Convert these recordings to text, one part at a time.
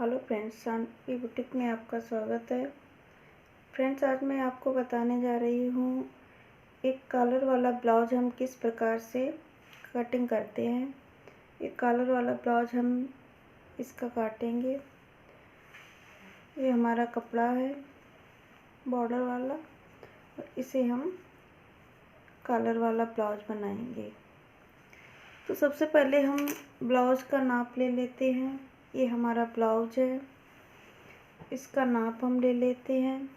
Hello friends, शांति boutique में आपका स्वागत है। फ्रेंड्स, आज मैं आपको बताने जा रही हूँ एक कॉलर वाला ब्लाउज हम किस प्रकार से कटिंग करते हैं। एक कॉलर वाला ब्लाउज हम इसका काटेंगे। ये हमारा कपड़ा है बॉर्डर वाला, और इसे हम कॉलर वाला ब्लाउज बनाएंगे। तो सबसे पहले हम ब्लाउज का नाप ले लेते हैं। ये हमारा ब्लाउज है, इसका नाप हम ले लेते हैं।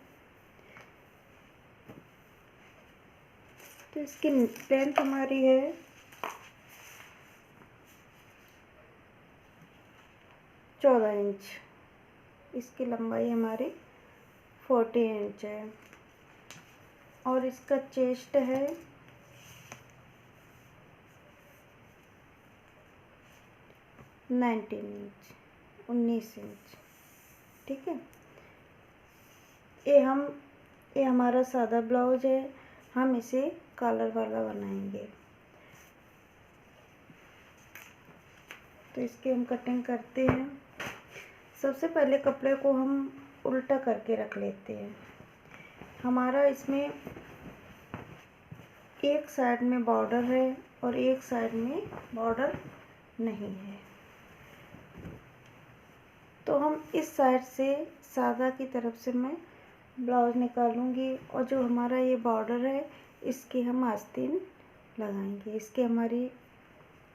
तो इसकी लेंथ हमारी है 14 इंच। इसकी लंबाई हमारी 40 इंच है, और इसका चेस्ट है 19 इंच। ठीक है। ये हमारा सादा ब्लाउज है, हम इसे कॉलर वाला बनाएंगे। तो इसकी हम कटिंग करते हैं। सबसे पहले कपड़े को हम उल्टा करके रख लेते हैं। हमारा इसमें एक साइड में बॉर्डर है और एक साइड में बॉर्डर नहीं है। तो हम इस साइड से सादा की तरफ से मैं ब्लाउज निकालूंगी, और जो हमारा ये बॉर्डर है इसकी हम आस्तीन लगाएंगे। इसकी हमारी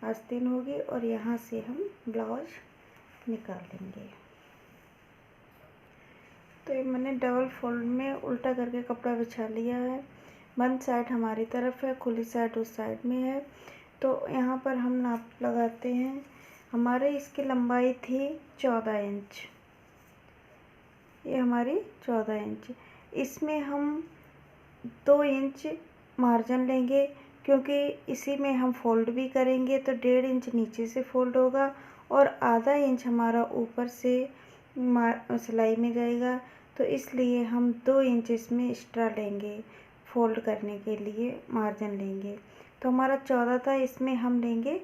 आस्तीन होगी, और यहाँ से हम ब्लाउज निकाल लेंगे। तो ये मैंने डबल फोल्ड में उल्टा करके कपड़ा बिछा लिया है। बंद साइड हमारी तरफ है, खुली साइड उस साइड में है। तो यहाँ पर हम नाप लगाते हैं। हमारे इसकी लंबाई थी 14 इंच। ये हमारी 14 इंच। इसमें हम 2 इंच मार्जिन लेंगे, क्योंकि इसी में हम फोल्ड भी करेंगे। तो 1.5 इंच नीचे से फोल्ड होगा, और आधा इंच हमारा ऊपर से सिलाई में जाएगा। तो इसलिए हम 2 इंच इसमें एक्स्ट्रा लेंगे, फोल्ड करने के लिए मार्जिन लेंगे। तो हमारा 14 था, इसमें हम लेंगे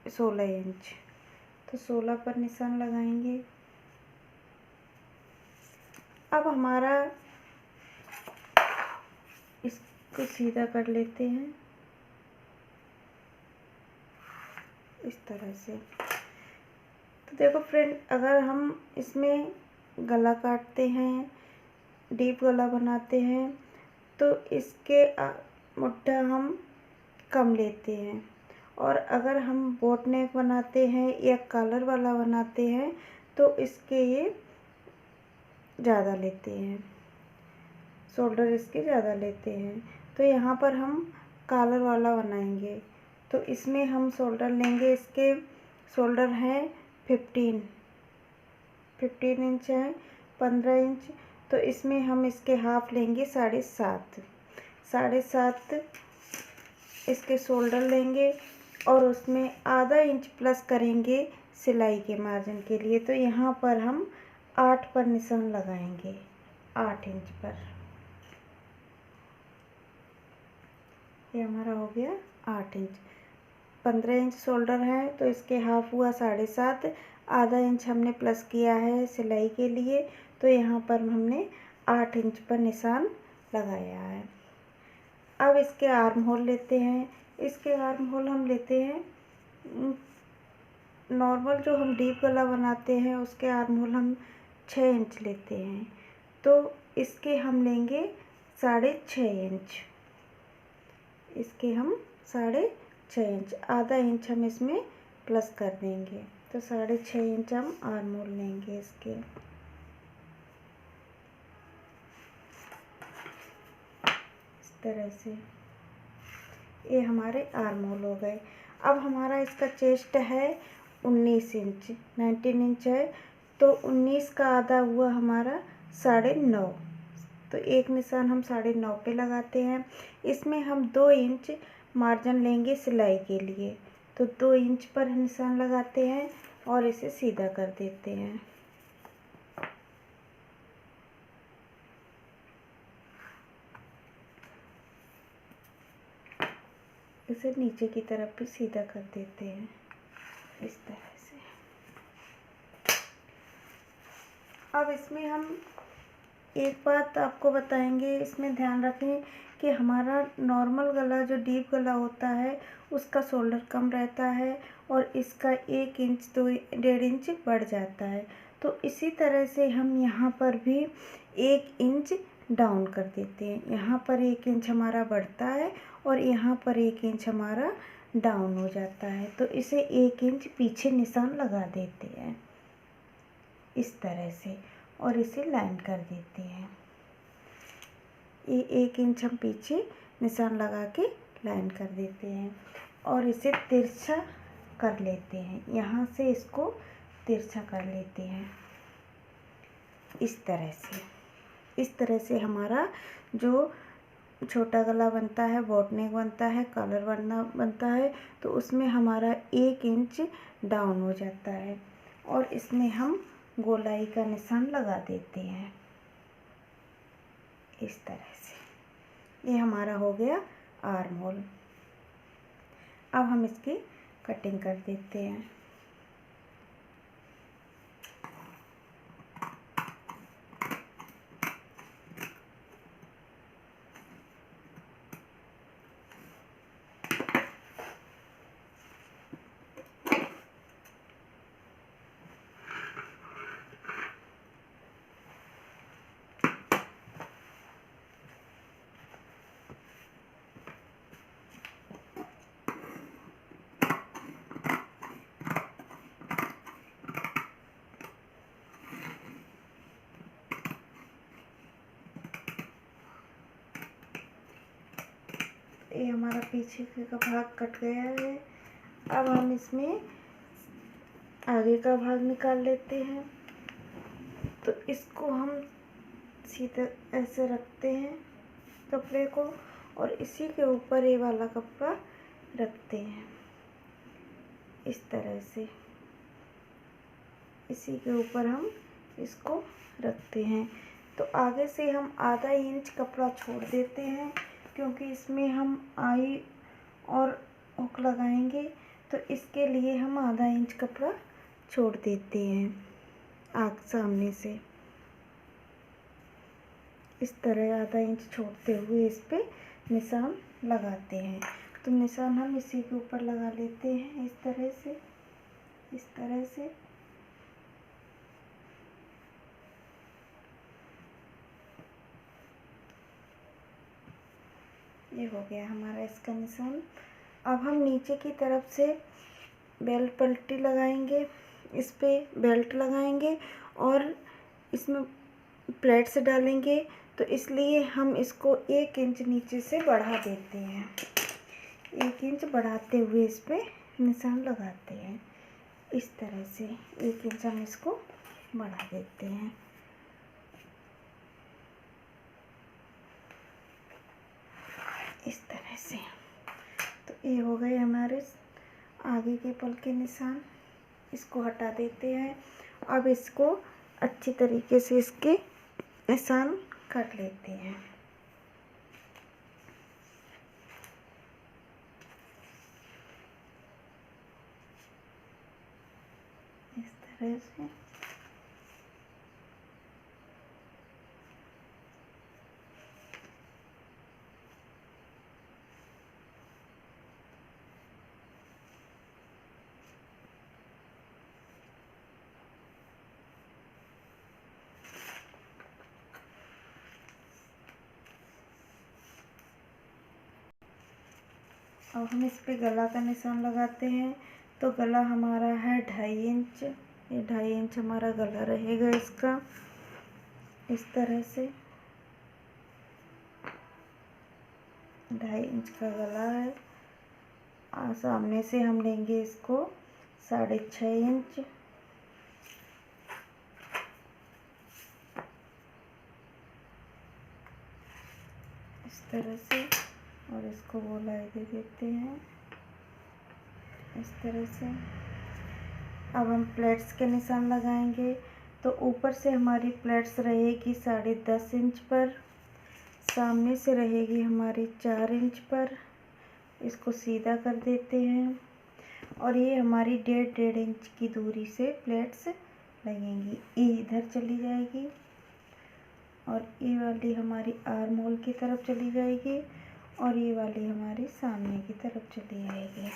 16 इंच। तो 16 पर निशान लगाएंगे। अब हमारा इसको सीधा कर लेते हैं इस तरह से। तो देखो फ्रेंड, अगर हम इसमें गला काटते हैं, डीप गला बनाते हैं, तो इसके मुड्ढा हम कम लेते हैं। और अगर हम बोट नेक बनाते हैं या कॉलर वाला बनाते हैं तो इसके ये ज़्यादा लेते हैं, शोल्डर इसके ज़्यादा लेते हैं। तो यहाँ पर हम कॉलर वाला बनाएंगे। तो इसमें हम शोल्डर लेंगे, इसके शोल्डर हैं 15 इंच है, 15 इंच। तो इसमें हम इसके हाफ लेंगे 7.5 इसके शोल्डर लेंगे, और उसमें आधा इंच प्लस करेंगे सिलाई के मार्जिन के लिए। तो यहाँ पर हम 8 पर निशान लगाएंगे, 8 इंच पर। ये हमारा हो गया 8 इंच। 15 इंच शोल्डर है, तो इसके हाफ हुआ 7.5। आधा इंच हमने प्लस किया है सिलाई के लिए। तो यहाँ पर हमने 8 इंच पर निशान लगाया है। अब इसके आर्म होल लेते हैं। इसके आर्म होल हम लेते हैं नॉर्मल, जो हम डीप गला बनाते हैं उसके आर्म होल हम 6 इंच लेते हैं। तो इसके हम लेंगे 6.5 इंच। इसके हम 6.5 इंच, आधा इंच हम इसमें प्लस कर देंगे। तो 6.5 इंच हम आर्म होल लेंगे इसके। इस तरह से ये हमारे आर्म होल हो गए। अब हमारा इसका चेस्ट है 19 इंच, 19 इंच है। तो 19 का आधा हुआ हमारा 9.5। तो एक निशान हम 9.5 पे लगाते हैं। इसमें हम 2 इंच मार्जिन लेंगे सिलाई के लिए। तो 2 इंच पर निशान लगाते हैं और इसे सीधा कर देते हैं। इसे नीचे की तरफ भी सीधा कर देते हैं इस तरह से। अब इसमें हम एक बात आपको बताएंगे, इसमें ध्यान रखें कि हमारा नॉर्मल गला जो डीप गला होता है उसका शोल्डर कम रहता है और इसका 1 इंच तो 1.5 इंच बढ़ जाता है। तो इसी तरह से हम यहाँ पर भी 1 इंच डाउन कर देते हैं। यहाँ पर 1 इंच हमारा बढ़ता है और यहाँ पर 1 इंच हमारा डाउन हो जाता है। तो इसे 1 इंच पीछे निशान लगा देते हैं इस तरह से और इसे लाइन कर देते हैं। ये 1 इंच हम पीछे निशान लगा के लाइन कर देते हैं और इसे तिरछा कर लेते हैं। यहाँ से इसको तिरछा कर लेते हैं इस तरह से। इस तरह से हमारा जो छोटा गला बनता है, बोट नेक बनता है, कॉलर बनता है, तो उसमें हमारा 1 इंच डाउन हो जाता है और इसमें हम गोलाई का निशान लगा देते हैं इस तरह से। ये हमारा हो गया आर्म होल। अब हम इसकी कटिंग कर देते हैं। ये हमारा पीछे का भाग कट गया है। अब हम इसमें आगे का भाग निकाल लेते हैं। तो इसको हम सीधा ऐसे रखते हैं कपड़े को और इसी के ऊपर ये वाला कपड़ा रखते हैं इस तरह से। इसी के ऊपर हम इसको रखते हैं। तो आगे से हम आधा इंच कपड़ा छोड़ देते हैं क्योंकि इसमें हम आई और हुक लगाएंगे, तो इसके लिए हम आधा इंच कपड़ा छोड़ देते हैं सामने से। इस तरह आधा इंच छोड़ते हुए इस पे निशान लगाते हैं। तो निशान हम इसी के ऊपर लगा लेते हैं इस तरह से, इस तरह से। ये हो गया हमारा इसका निशान। अब हम नीचे की तरफ से बेल्ट पट्टी लगाएंगे, इस पे बेल्ट लगाएंगे और इसमें प्लेट्स डालेंगे। तो इसलिए हम इसको 1 इंच नीचे से बढ़ा देते हैं। 1 इंच बढ़ाते हुए इस पे निशान लगाते हैं इस तरह से। 1 इंच हम इसको बढ़ा देते हैं। इस तरह से। तो ये हो गए हमारे आगे के पल के निशान। इसको हटा देते हैं। अब इसको अच्छी तरीके से इसके निशान काट लेते हैं इस तरह से। अब हम इस पे गला का निशान लगाते हैं। तो गला हमारा है 2.5 इंच। ये 2.5 इंच हमारा गला रहेगा इसका इस तरह से। 2.5 इंच का गला है। सामने से हम लेंगे इसको 6.5 इंच। इस तरह से और इसको गोलाई दे देते हैं इस तरह से। अब हम प्लेट्स के निशान लगाएंगे। तो ऊपर से हमारी प्लेट्स रहेगी 10.5 इंच पर, सामने से रहेगी हमारी 4 इंच पर। इसको सीधा कर देते हैं और ये हमारी 1.5 इंच की दूरी से प्लेट्स लगेंगी। ये इधर चली जाएगी और ये वाली हमारी आर्म होल की तरफ चली जाएगी और ये वाली हमारी सामने की तरफ चली जाएगी।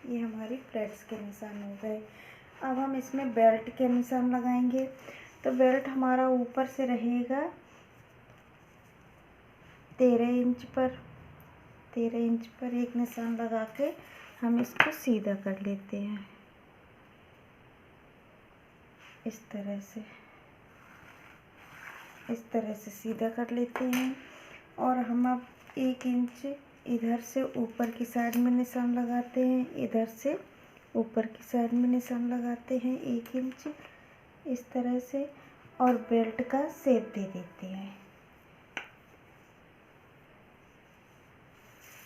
ये हमारी फ्लैट्स के निशान हो गए। अब हम इसमें बेल्ट के निशान लगाएंगे। तो बेल्ट हमारा ऊपर से रहेगा 13 इंच पर। 13 इंच पर एक निशान लगा के हम इसको सीधा कर लेते हैं इस तरह से सीधा कर लेते हैं। और हम अब 1 इंच इधर से ऊपर की साइड में निशान लगाते हैं, इधर से ऊपर की साइड में निशान लगाते हैं 1 इंच इस तरह से, और बेल्ट का शेप दे देते हैं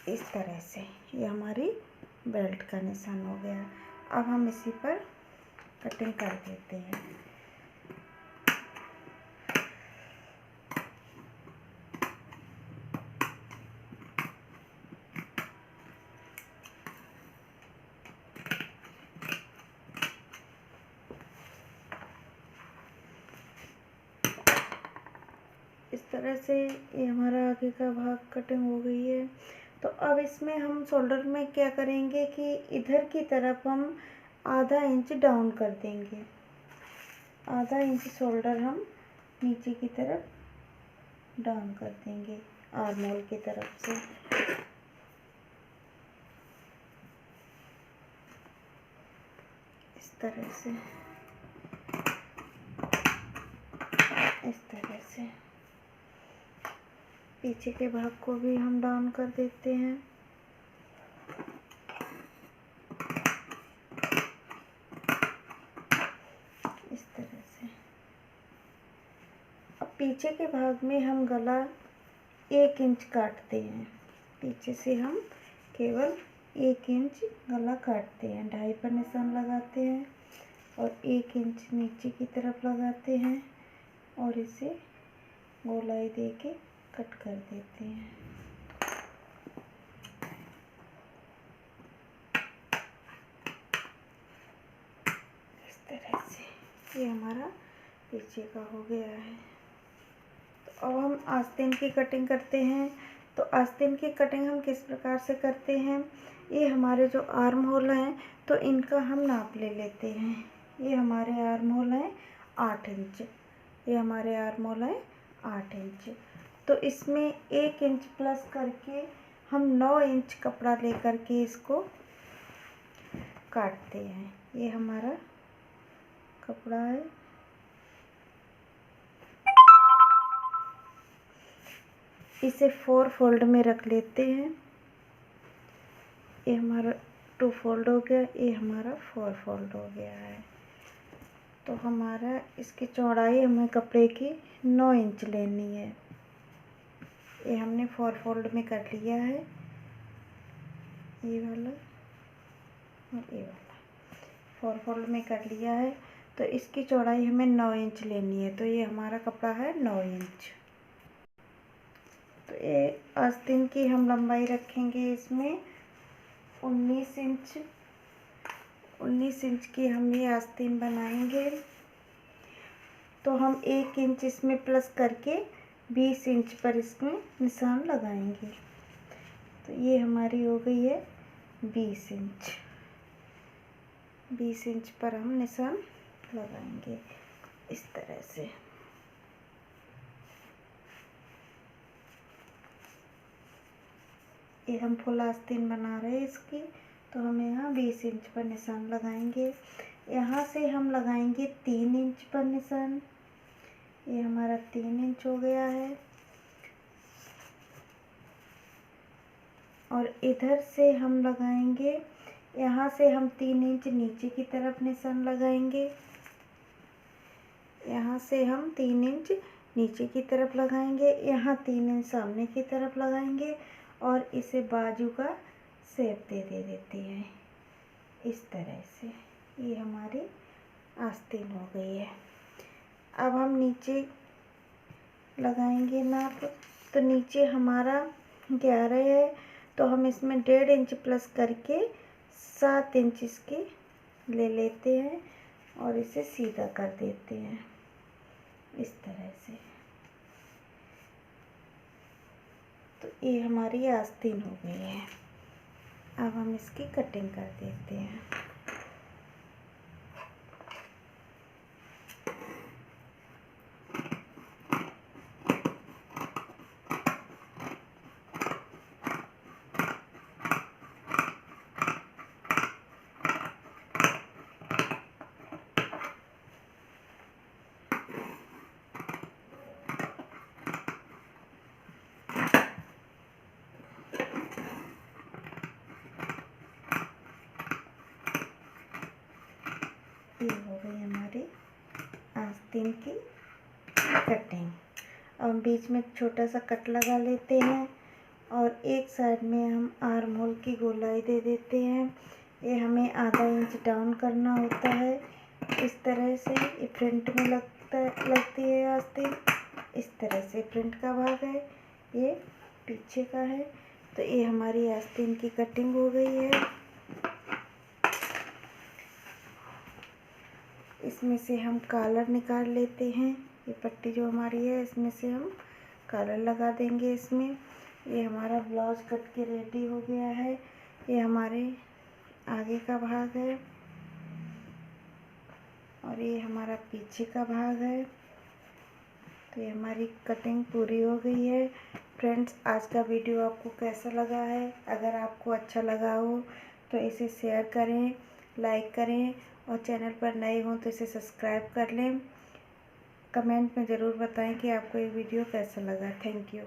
इस तरह से। ये हमारी बेल्ट का निशान हो गया। अब हम इसी पर कटिंग कर देते हैं। इस तरह से ये हमारा आगे का भाग कटिंग हो गई है। तो अब इसमें हम शोल्डर में क्या करेंगे कि इधर की तरफ हम आधा इंच डाउन कर देंगे। आधा इंच शोल्डर हम नीचे की तरफ डाउन कर देंगे आर्म होल की तरफ से। इस तरह से पीछे के भाग को भी हम डाउन कर देते हैं। इस तरह से अब पीछे के भाग में हम गला 1 इंच काटते हैं। पीछे से हम केवल 1 इंच गला काटते हैं। 2.5 पर निशान लगाते हैं और 1 इंच नीचे की तरफ लगाते हैं और इसे गोलाई दे के कट कर देते हैं। इस तरह से ये हमारा पीछे का हो गया है। तो अब हम आस्तीन की कटिंग करते हैं। तो आस्तीन की कटिंग हम किस प्रकार से करते हैं, ये हमारे जो आर्म होल हैं तो इनका हम नाप ले लेते हैं। ये हमारे आर्म होल हैं 8 इंच। ये हमारे आर्म होल हैं 8 इंच। तो इसमें 1 इंच प्लस करके हम 9 इंच कपड़ा लेकर के इसको काटते हैं। ये हमारा कपड़ा है। इसे 4 फोल्ड में रख लेते हैं। ये हमारा 2 फोल्ड हो गया, ये हमारा 4 फोल्ड हो गया है। तो हमारा इसकी चौड़ाई हमें कपड़े की 9 इंच लेनी है। ये हमने 4 फोल्ड में कर लिया है, ये वाला और ये वाला 4 फोल्ड में कर लिया है। तो इसकी चौड़ाई हमें 9 इंच लेनी है। तो ये हमारा कपड़ा है 9 इंच। तो ये आस्तीन की हम लंबाई रखेंगे इसमें 19 इंच। 19 इंच की हम ये आस्तीन बनाएंगे। तो हम 1 इंच इसमें प्लस करके 20 इंच पर इसमें निशान लगाएंगे। तो ये हमारी हो गई है 20 इंच। 20 इंच पर हम निशान लगाएंगे इस तरह से। ये हम फुल आस्तीन बना रहे हैं इसकी। तो हम यहाँ 20 इंच पर निशान लगाएंगे। यहाँ से हम लगाएंगे 3 इंच पर निशान। ये हमारा 3 इंच हो गया है। और इधर से हम लगाएंगे, यहाँ से हम 3 इंच नीचे की तरफ निशान लगाएंगे। यहाँ से हम 3 इंच नीचे की तरफ लगाएंगे, यहाँ 3 इंच सामने की तरफ लगाएंगे और इसे बाजू का शेप दे देते हैं इस तरह से। ये हमारी आस्तीन हो गई है। अब हम नीचे लगाएंगे नाप। तो नीचे हमारा 11 है, तो हम इसमें 1.5 इंच प्लस करके 7 इंच इसकी ले लेते हैं और इसे सीधा कर देते हैं इस तरह से। तो ये हमारी आस्तीन हो गई है। अब हम इसकी कटिंग कर देते हैं। ये हो गई हमारी आस्तीन की कटिंग। अब बीच में छोटा सा कट लगा लेते हैं और एक साइड में हम आर्म होल की गोलाई दे देते हैं। ये हमें आधा इंच डाउन करना होता है इस तरह से। ये फ्रंट में लगती है आस्तीन, इस तरह से फ्रंट का भाग है, ये पीछे का है। तो ये हमारी आस्तीन की कटिंग हो गई है। इसमें से हम कॉलर निकाल लेते हैं। ये पट्टी जो हमारी है इसमें से हम कॉलर लगा देंगे इसमें। ये हमारा ब्लाउज कट के रेडी हो गया है। ये हमारे आगे का भाग है और ये हमारा पीछे का भाग है। तो ये हमारी कटिंग पूरी हो गई है। फ्रेंड्स, आज का वीडियो आपको कैसा लगा है? अगर आपको अच्छा लगा हो तो इसे शेयर करें, लाइक करें और चैनल पर नए हों तो इसे सब्सक्राइब कर लें। कमेंट में ज़रूर बताएं कि आपको ये वीडियो कैसा लगा। Thank you.